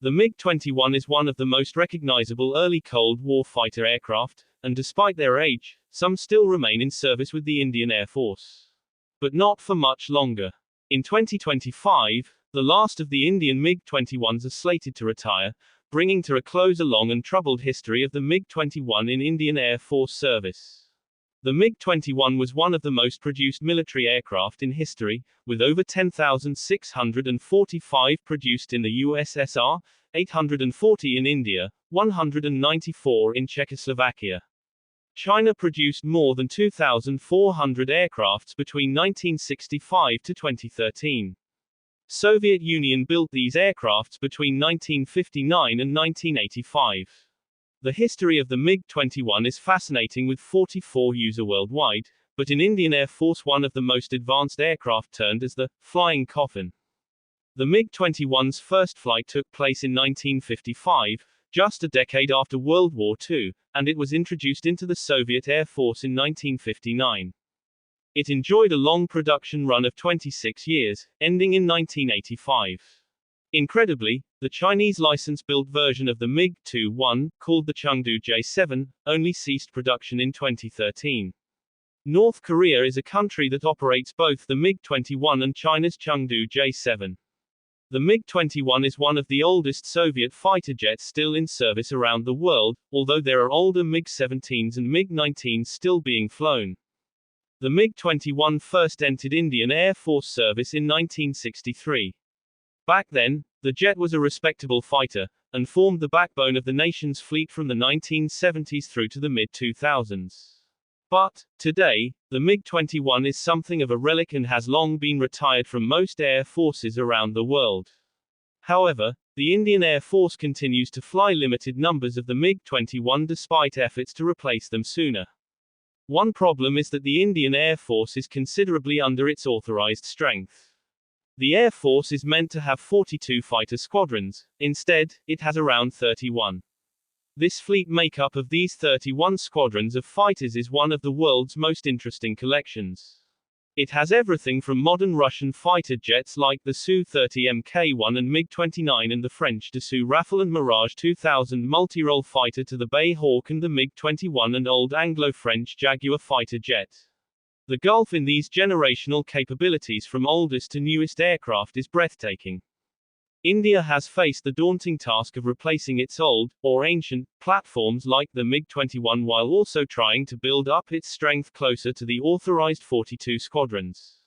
The MiG-21 is one of the most recognizable early Cold War fighter aircraft, and despite their age, some still remain in service with the Indian Air Force. But not for much longer. In 2025, the last of the Indian MiG-21s are slated to retire, bringing to a close a long and troubled history of the MiG-21 in Indian Air Force service. The MiG-21 was one of the most produced military aircraft in history, with over 10,645 produced in the USSR, 840 in India, 194 in Czechoslovakia. China produced more than 2,400 aircrafts between 1965 to 2013. Soviet Union built these aircrafts between 1959 and 1985. The history of the MiG-21 is fascinating with 44 users worldwide, but in Indian Air Force one of the most advanced aircraft termed as the flying coffin. The MiG-21's first flight took place in 1955, just a decade after World War II, and it was introduced into the Soviet Air Force in 1959. It enjoyed a long production run of 26 years, ending in 1985. Incredibly, the Chinese license-built version of the MiG-21, called the Chengdu J-7, only ceased production in 2013. North Korea is a country that operates both the MiG-21 and China's Chengdu J-7. The MiG-21 is one of the oldest Soviet fighter jets still in service around the world, although there are older MiG-17s and MiG-19s still being flown. The MiG-21 first entered Indian Air Force service in 1963. Back then, the jet was a respectable fighter, and formed the backbone of the nation's fleet from the 1970s through to the mid-2000s. But, today, the MiG-21 is something of a relic and has long been retired from most air forces around the world. However, the Indian Air Force continues to fly limited numbers of the MiG-21 despite efforts to replace them sooner. One problem is that the Indian Air Force is considerably under its authorized strength. The Air Force is meant to have 42 fighter squadrons, instead, it has around 31. This fleet makeup of these 31 squadrons of fighters is one of the world's most interesting collections. It has everything from modern Russian fighter jets like the Su-30 Mk1 and MiG-29 and the French Dassault Rafale and Mirage 2000 multi-role fighter to the Bay Hawk and the MiG-21 and old Anglo-French Jaguar fighter jet. The gulf in these generational capabilities from oldest to newest aircraft is breathtaking. India has faced the daunting task of replacing its old, or ancient, platforms like the MiG-21 while also trying to build up its strength closer to the authorized 42 squadrons.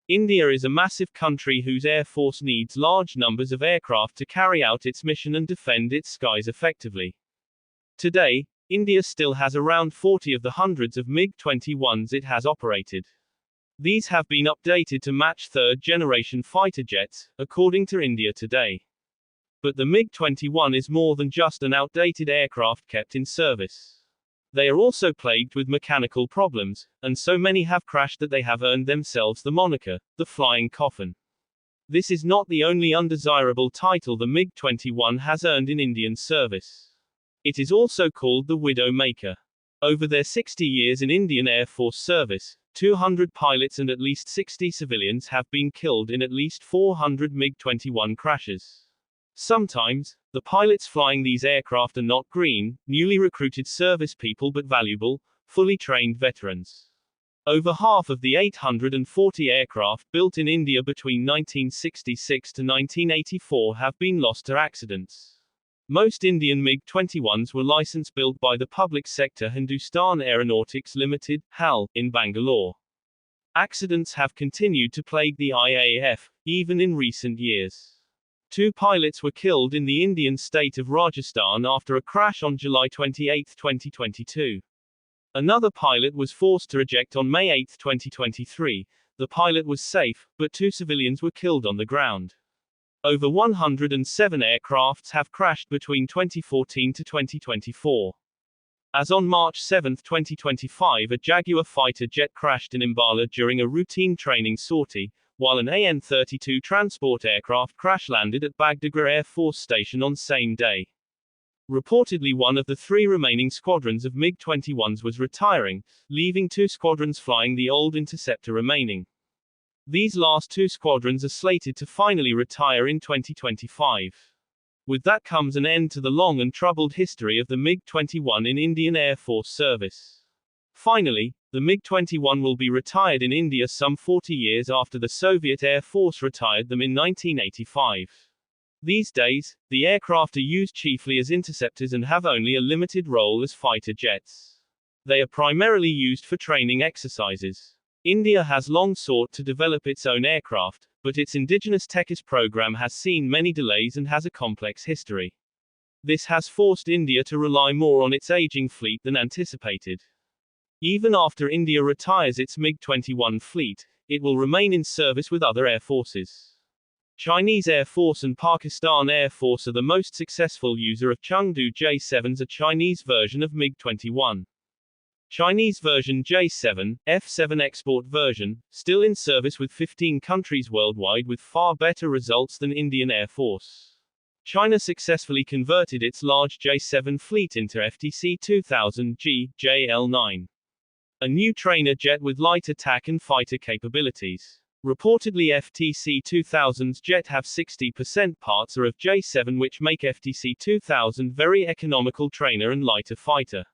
India is a massive country whose air force needs large numbers of aircraft to carry out its mission and defend its skies effectively. Today, India still has around 40 of the hundreds of MiG-21s it has operated. These have been updated to match third-generation fighter jets, according to India Today. But the MiG-21 is more than just an outdated aircraft kept in service. They are also plagued with mechanical problems, and so many have crashed that they have earned themselves the moniker, the flying coffin. This is not the only undesirable title the MiG-21 has earned in Indian service. It is also called the Widow Maker. Over their 60 years in Indian Air Force service, 200 pilots and at least 60 civilians have been killed in at least 400 MiG-21 crashes. Sometimes, the pilots flying these aircraft are not green, newly recruited service people but valuable, fully trained veterans. Over half of the 840 aircraft built in India between 1966 to 1984 have been lost to accidents. Most Indian MiG-21s were license-built by the public sector Hindustan Aeronautics Limited, HAL, in Bangalore. Accidents have continued to plague the IAF, even in recent years. 2 pilots were killed in the Indian state of Rajasthan after a crash on July 28, 2022. Another pilot was forced to eject on May 8, 2023. The pilot was safe, but 2 civilians were killed on the ground. Over 107 aircrafts have crashed between 2014 to 2024. As on March 7, 2025, a Jaguar fighter jet crashed in Ambala during a routine training sortie, while an AN-32 transport aircraft crash-landed at Bagdogra Air Force Station on same day. Reportedly one of the 3 remaining squadrons of MiG-21s was retiring, leaving 2 squadrons flying the old Interceptor remaining. These last 2 squadrons are slated to finally retire in 2025. With that comes an end to the long and troubled history of the MiG-21 in Indian Air Force service. Finally, the MiG-21 will be retired in India some 40 years after the Soviet Air Force retired them in 1985. These days, the aircraft are used chiefly as interceptors and have only a limited role as fighter jets. They are primarily used for training exercises. India has long sought to develop its own aircraft, but its indigenous Tekis program has seen many delays and has a complex history. This has forced India to rely more on its aging fleet than anticipated. Even after India retires its MiG-21 fleet, it will remain in service with other air forces. Chinese Air Force and Pakistan Air Force are the most successful user of Chengdu J-7s, a Chinese version of MiG-21. Chinese version J-7, F-7 export version, still in service with 15 countries worldwide with far better results than Indian Air Force. China successfully converted its large J-7 fleet into FTC-2000G, JL-9. A new trainer jet with light attack and fighter capabilities. Reportedly FTC-2000's jet have 60% parts are of J-7, which make FTC-2000 very economical trainer and lighter fighter.